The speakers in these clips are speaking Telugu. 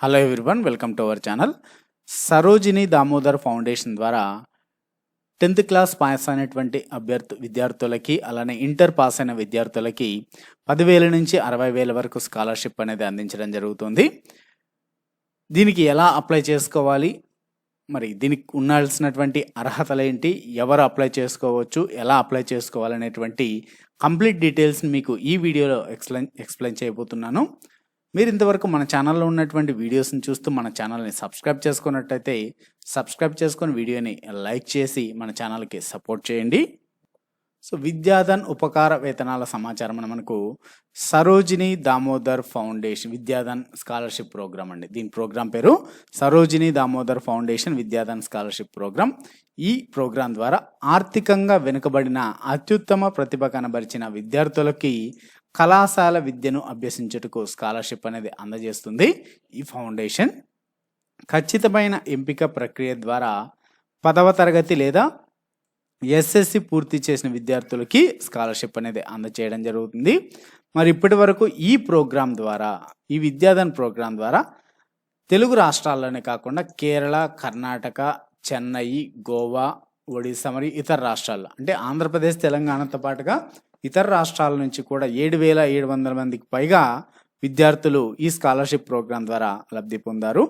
Hello everyone, welcome to our channel. Sarojini Damodar foundation ద్వారా 10th క్లాస్ పాస్ అయినటువంటి విద్యార్థులకి, అలానే ఇంటర్ పాస్ అయిన విద్యార్థులకి 10,000 నుంచి 60,000 వరకు స్కాలర్షిప్ అనేది అందించడం జరుగుతుంది. దీనికి ఎలా అప్లై చేసుకోవాలి, మరి దీనికి ఉండాల్సినటువంటి అర్హతలు ఏంటి, ఎవరు అప్లై చేసుకోవచ్చు, ఎలా అప్లై చేసుకోవాలనేటువంటి కంప్లీట్ డీటెయిల్స్ని మీకు ఈ వీడియోలో ఎక్స్ప్లెయిన్ చేయబోతున్నాను. మీరు ఇంతవరకు మన ఛానల్లో ఉన్నటువంటి వీడియోస్ని చూస్తూ మన ఛానల్ని సబ్స్క్రైబ్ చేసుకున్నట్టయితే సబ్స్క్రైబ్ చేసుకొని వీడియోని లైక్ చేసి మన ఛానల్కి సపోర్ట్ చేయండి. సో విద్యాధన్ ఉపకార వేతనాల సమాచారం మనకు Sarojini Damodar foundation Vidyadhan scholarship program అండి. దీని ప్రోగ్రామ్ పేరు Sarojini Damodar foundation Vidyadhan scholarship program. ఈ ప్రోగ్రాం ద్వారా ఆర్థికంగా వెనుకబడిన అత్యుత్తమ ప్రతిభ కనబరిచిన విద్యార్థులకి కళాశాల విద్యను అభ్యసించుటకు స్కాలర్షిప్ అనేది అందజేస్తుంది. ఈ ఫౌండేషన్ ఖచ్చితమైన ఎంపిక ప్రక్రియ ద్వారా 10వ తరగతి లేదా ఎస్ఎస్సి పూర్తి చేసిన విద్యార్థులకి స్కాలర్షిప్ అనేది అందజేయడం జరుగుతుంది. మరి ఇప్పటి వరకు ఈ ప్రోగ్రాం ద్వారా, ఈ విద్యాధన్ ప్రోగ్రాం ద్వారా తెలుగు రాష్ట్రాల్లోనే కాకుండా కేరళ, కర్ణాటక, చెన్నై, గోవా, ఒడిశా మరియు ఇతర రాష్ట్రాల్లో, అంటే ఆంధ్రప్రదేశ్, తెలంగాణతో పాటుగా ఇతర రాష్ట్రాల నుంచి కూడా 7,700 మందికి పైగా విద్యార్థులు ఈ స్కాలర్షిప్ ప్రోగ్రాం ద్వారా లబ్ధి పొందారు.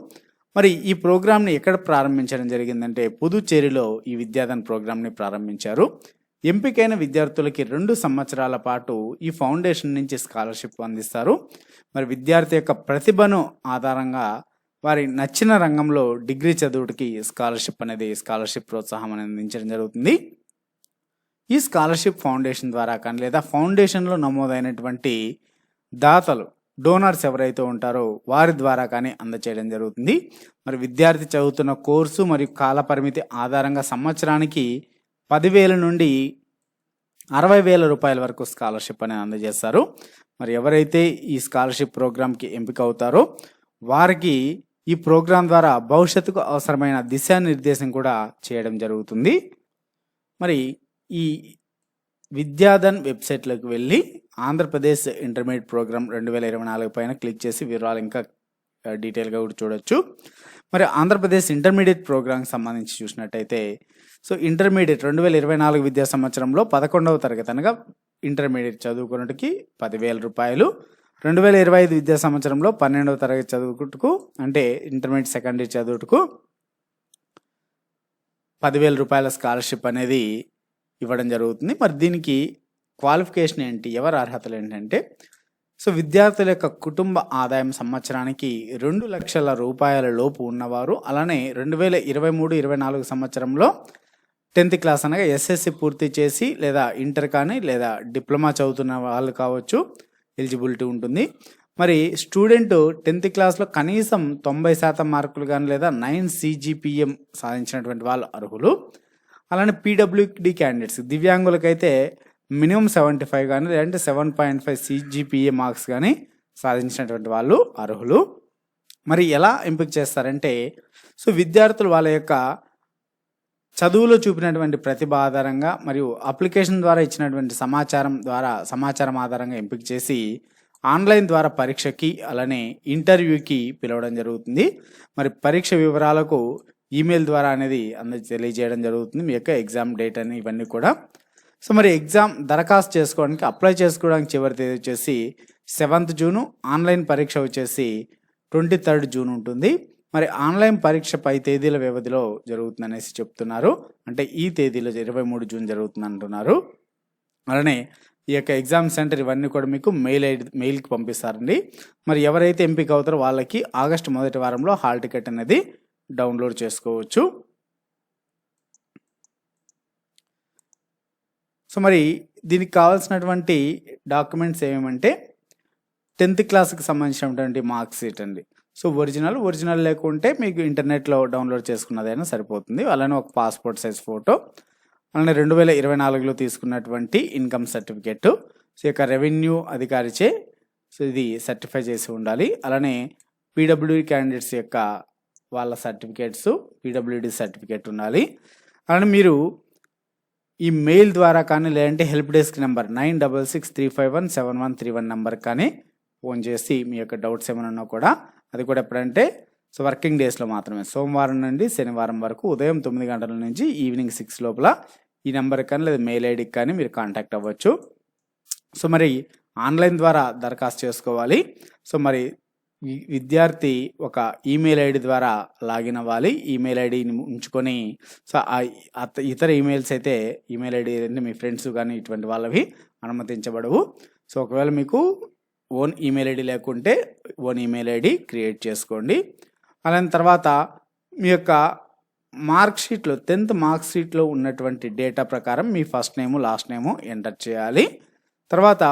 మరి ఈ ప్రోగ్రామ్ని ఎక్కడ ప్రారంభించడం జరిగిందంటే పుదుచ్చేరిలో ఈ విద్యాధన్ ప్రోగ్రామ్ని ప్రారంభించారు. ఎంపికైన విద్యార్థులకి 2 సంవత్సరాల పాటు ఈ ఫౌండేషన్ నుంచి స్కాలర్షిప్ అందిస్తారు. మరి విద్యార్థి యొక్క ప్రతిభను ఆధారంగా వారి నచ్చిన రంగంలో డిగ్రీ చదువుటికి స్కాలర్షిప్ ప్రోత్సాహం అనేది అందించడం జరుగుతుంది. ఈ స్కాలర్షిప్ ఫౌండేషన్ ద్వారా కానీ లేదా ఫౌండేషన్లో నమోదైనటువంటి దాతలు, డోనర్స్ ఎవరైతే ఉంటారో వారి ద్వారా కానీ అందచేయడం జరుగుతుంది. మరి విద్యార్థి చదువుతున్న కోర్సు మరియు కాల పరిమితి ఆధారంగా సంవత్సరానికి 10,000 నుండి 60,000 రూపాయల వరకు స్కాలర్షిప్ అనేది అందజేస్తారు. మరి ఎవరైతే ఈ స్కాలర్షిప్ ప్రోగ్రామ్కి ఎంపిక అవుతారో వారికి ఈ ప్రోగ్రాం ద్వారా భవిష్యత్తుకు అవసరమైన దిశానిర్దేశం కూడా చేయడం జరుగుతుంది. మరి ఈ విద్యాధన్ వెబ్సైట్లోకి వెళ్ళి ఆంధ్రప్రదేశ్ ఇంటర్మీడియట్ ప్రోగ్రామ్ 2024 పైన క్లిక్ చేసి వివరాలు ఇంకా డీటెయిల్గా కూడా చూడొచ్చు. మరి ఆంధ్రప్రదేశ్ ఇంటర్మీడియట్ ప్రోగ్రామ్కి సంబంధించి చూసినట్టయితే, సో ఇంటర్మీడియట్ 2024 విద్యా సంవత్సరంలో 11వ తరగతి అనగా ఇంటర్మీడియట్ చదువుకున్నట్టుకి 10,000 రూపాయలు, 2025 విద్యా సంవత్సరంలో 12వ తరగతి చదువుకుటకు, అంటే ఇంటర్మీడియట్ సెకండ్ ఇయర్ చదువుటకు 10,000 రూపాయల స్కాలర్షిప్ అనేది ఇవ్వడం జరుగుతుంది. మరి దీనికి క్వాలిఫికేషన్ ఏంటి, ఎవరి అర్హతలు ఏంటంటే, సో విద్యార్థుల యొక్క కుటుంబ ఆదాయం సంవత్సరానికి 2 లక్షల రూపాయల లోపు ఉన్నవారు, అలానే 2023-24 సంవత్సరంలో 10th క్లాస్ అనగా ఎస్ఎస్సి పూర్తి చేసి లేదా ఇంటర్ కానీ లేదా డిప్లొమా చదువుతున్న వాళ్ళు కావచ్చు, ఎలిజిబిలిటీ ఉంటుంది. మరి స్టూడెంట్ 10th క్లాస్లో కనీసం 90% మార్కులు కానీ లేదా 9 CGPM సాధించినటువంటి వాళ్ళు అర్హులు. అలానే పీడబ్ల్యూడి క్యాండిడేట్స్, దివ్యాంగులకైతే మినిమం 75 కానీ లేదంటే 7.5 CGPA మార్క్స్ కానీ సాధించినటువంటి వాళ్ళు అర్హులు. మరి ఎలా ఎంపిక చేస్తారంటే, సో విద్యార్థులు వాళ్ళ యొక్క చదువులో చూపినటువంటి ప్రతిభ ఆధారంగా మరియు అప్లికేషన్ ద్వారా ఇచ్చినటువంటి సమాచారం ఆధారంగా ఎంపిక చేసి ఆన్లైన్ ద్వారా పరీక్షకి అలానే ఇంటర్వ్యూకి పిలవడం జరుగుతుంది. మరి పరీక్ష వివరాలకు ఈమెయిల్ ద్వారా అనేది తెలియజేయడం జరుగుతుంది, మీ యొక్క ఎగ్జామ్ డేట్ అని ఇవన్నీ కూడా. సో మరి ఎగ్జామ్ దరఖాస్తు చేసుకోవడానికి, అప్లై చేసుకోవడానికి చివరి తేదీ వచ్చేసి 7th జూను, ఆన్లైన్ పరీక్ష వచ్చేసి 23rd జూన్ ఉంటుంది. మరి ఆన్లైన్ పరీక్ష 10 తేదీల వ్యవధిలో జరుగుతుంది అనేసి చెప్తున్నారు, అంటే ఈ తేదీలో 23 జూన్ జరుగుతుంది అంటున్నారు. అలానే ఈ యొక్క ఎగ్జామ్ సెంటర్ ఇవన్నీ కూడా మీకు మెయిల్కి పంపిస్తారండి. మరి ఎవరైతే ఎంపిక అవుతారో వాళ్ళకి ఆగస్టు 1వ వారంలో హాల్ టికెట్ అనేది డౌన్లోడ్ చేసుకోవచ్చు. సో మరి దీనికి కావాల్సినటువంటి డాక్యుమెంట్స్ ఏమేమంటే, 10th క్లాస్కి సంబంధించినటువంటి మార్క్స్ షీట్ అండి. సో ఒరిజినల్ లేకుంటే మీకు ఇంటర్నెట్లో డౌన్లోడ్ చేసుకున్నదైనా సరిపోతుంది. అలానే ఒక పాస్పోర్ట్ సైజ్ ఫోటో, అలానే 2024లో తీసుకున్నటువంటి ఇన్కమ్ సర్టిఫికేట్, సో యొక్క రెవెన్యూ అధికారిచే సో ఇది సర్టిఫై చేసి ఉండాలి. అలానే పీడబ్ల్యూడి క్యాండిడేట్స్ యొక్క వాళ్ళ సర్టిఫికేట్స్, పీడబ్ల్యూడి సర్టిఫికేట్ ఉండాలి. అలానే మీరు ఈ మెయిల్ ద్వారా కానీ లేదంటే హెల్ప్ డెస్క్ నెంబర్ 9663517131 నెంబర్ కానీ ఫోన్ చేసి మీ యొక్క డౌట్స్ ఏమైనా ఉన్నా కూడా అది కూడా ఎప్పుడంటే సో వర్కింగ్ డేస్లో మాత్రమే, సోమవారం నుండి శనివారం వరకు ఉదయం 9 గంటల నుంచి ఈవినింగ్ 6 లోపల ఈ నెంబర్కి కానీ లేదా మెయిల్ ఐడికి కానీ మీరు కాంటాక్ట్ అవ్వచ్చు. సో మరి ఆన్లైన్ ద్వారా దరఖాస్తు చేసుకోవాలి. సో మరి విద్యార్థి ఒక ఈమెయిల్ ఐడి ద్వారా లాగిన్ అవ్వాలి. ఈమెయిల్ ఐడిని ఉంచుకొని సో ఇతర ఈమెయిల్స్ అయితే ఈమెయిల్ ఐడి అంటే మీ ఫ్రెండ్స్ కానీ ఇటువంటి వాళ్ళవి అనుమతించబడవు. సో ఒకవేళ మీకు ఓన్ ఈమెయిల్ ఐడి లేకుంటే ఓన్ ఈమెయిల్ ఐడి క్రియేట్ చేసుకోండి. అలాంటి తర్వాత మీ యొక్క మార్క్ షీట్లో 10th మార్క్ షీట్లో ఉన్నటువంటి డేటా ప్రకారం మీ first name last name enter చేయాలి. తర్వాత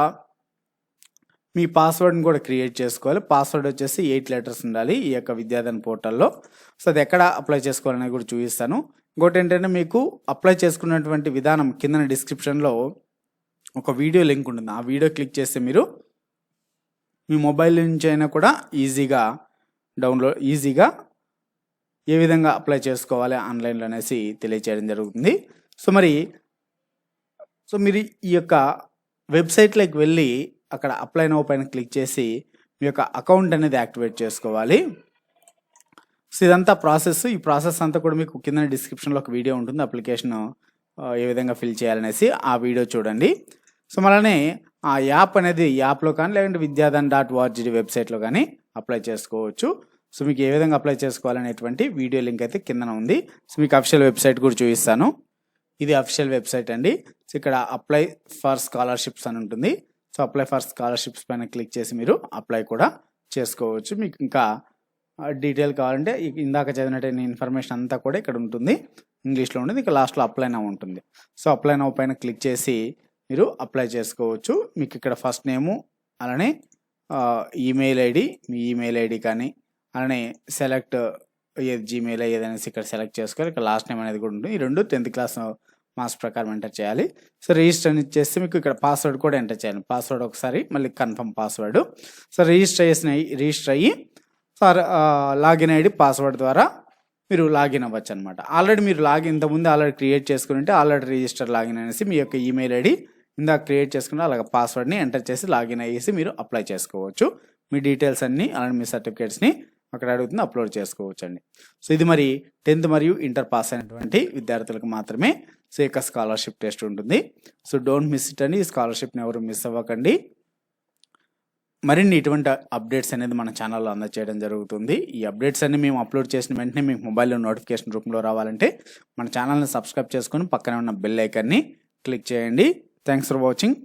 మీ పాస్వర్డ్ని కూడా క్రియేట్ చేసుకోవాలి. పాస్వర్డ్ వచ్చేసి 8 లెటర్స్ ఉండాలి ఈ యొక్క విద్యాధన్ పోర్టల్లో. సో అది ఎక్కడ అప్లై చేసుకోవాలనేది కూడా చూపిస్తాను. ఇంకోటి ఏంటంటే మీకు అప్లై చేసుకున్నటువంటి విధానం కింద డిస్క్రిప్షన్లో ఒక వీడియో లింక్ ఉంటుంది. ఆ వీడియో క్లిక్ చేస్తే మీరు మీ మొబైల్ నుంచి అయినా కూడా ఈజీగా ఏ విధంగా అప్లై చేసుకోవాలి ఆన్లైన్లో అనేసి తెలియచేయడం జరుగుతుంది. సో మీరు ఈ యొక్క వెబ్సైట్లోకి వెళ్ళి అక్కడ అప్లై నౌ పైన క్లిక్ చేసి మీ యొక్క అకౌంట్ అనేది యాక్టివేట్ చేసుకోవాలి. సో ఇదంతా ప్రాసెస్. ఈ ప్రాసెస్ అంతా కూడా మీకు కింద డిస్క్రిప్షన్లో ఒక వీడియో ఉంటుంది, అప్లికేషన్ ఏ విధంగా ఫిల్ చేయాలనేసి ఆ వీడియో చూడండి. సో అలానే ఆ యాప్లో కానీ లేదంటే vidyadhan.org వెబ్సైట్లో కానీ అప్లై చేసుకోవచ్చు. సో మీకు ఏ విధంగా అప్లై చేసుకోవాలనేటువంటి వీడియో లింక్ అయితే కిందన ఉంది. సో మీకు అఫిషియల్ వెబ్సైట్ కూడా చూపిస్తాను. ఇది అఫిషియల్ వెబ్సైట్ అండి. సో ఇక్కడ అప్లై ఫర్ స్కాలర్షిప్స్ అని ఉంటుంది. సో అప్లై ఫర్ స్కాలర్షిప్స్ పైన క్లిక్ చేసి మీరు అప్లై కూడా చేసుకోవచ్చు. మీకు ఇంకా డీటెయిల్ కావాలంటే ఇందాక చదివినట్టు ఇన్ఫర్మేషన్ అంతా కూడా ఇక్కడ ఉంటుంది, ఇంగ్లీష్లో ఉంటుంది. ఇక లాస్ట్లో అప్లై నౌ ఉంటుంది. సో అప్లై నౌ పైన క్లిక్ చేసి మీరు అప్లై చేసుకోవచ్చు. మీకు ఇక్కడ ఫస్ట్ నేము అలానే ఈమెయిల్ ఐడి, మీ ఈమెయిల్ ఐడి కానీ అలానే సెలెక్ట్ జీమెయిల్ ఏదైనా ఇక్కడ సెలెక్ట్ చేసుకోవాలి. ఇక్కడ లాస్ట్ నేమ్ అనేది కూడా ఉంటుంది. ఈ రెండు 10th క్లాస్ మార్క్స్ ప్రకారం ఎంటర్ చేయాలి. సో రిజిస్టర్ అని చేస్తే మీకు ఇక్కడ పాస్వర్డ్ కూడా ఎంటర్ చేయాలి. పాస్వర్డ్ ఒకసారి మళ్ళీ కన్ఫర్మ్ పాస్వర్డ్. సో రిజిస్టర్ అయ్యి సార్ లాగిన్ ఐడి పాస్వర్డ్ ద్వారా మీరు లాగిన్ అవ్వచ్చు అనమాట. ఆల్రెడీ మీరు ఇంతకుముందు ఆల్రెడీ క్రియేట్ చేసుకుని ఉంటే ఆల్రెడీ రిజిస్టర్ లాగిన్ అనేసి మీ యొక్క ఈమెయిల్ ఐడి ఇందాక క్రియేట్ చేసుకుంటే అలాగే పాస్వర్డ్ని ఎంటర్ చేసి లాగిన్ అయ్యేసి మీరు అప్లై చేసుకోవచ్చు. మీ డీటెయిల్స్ అన్నీ అలానే మీ సర్టిఫికేట్స్ని అక్కడ అడుగుతుంది, అప్లోడ్ చేసుకోవచ్చు అండి. సో ఇది మరి 10th మరియు ఇంటర్ పాస్ అయినటువంటి విద్యార్థులకు మాత్రమే సో యొక్క స్కాలర్షిప్ టెస్ట్ ఉంటుంది. సో డోంట్ మిస్ ఇట్ అండి. ఈ స్కాలర్షిప్ని ఎవరు మిస్ అవ్వకండి. మరిన్ని ఇటువంటి అప్డేట్స్ అనేది మన ఛానల్లో అందజేయడం జరుగుతుంది. ఈ అప్డేట్స్ అన్ని మేము అప్లోడ్ చేసిన వెంటనే మీకు మొబైల్లో నోటిఫికేషన్ రూపంలో రావాలంటే మన ఛానల్ని సబ్స్క్రైబ్ చేసుకొని పక్కనే ఉన్న బెల్ ఐకాన్ని క్లిక్ చేయండి. Thanks for watching.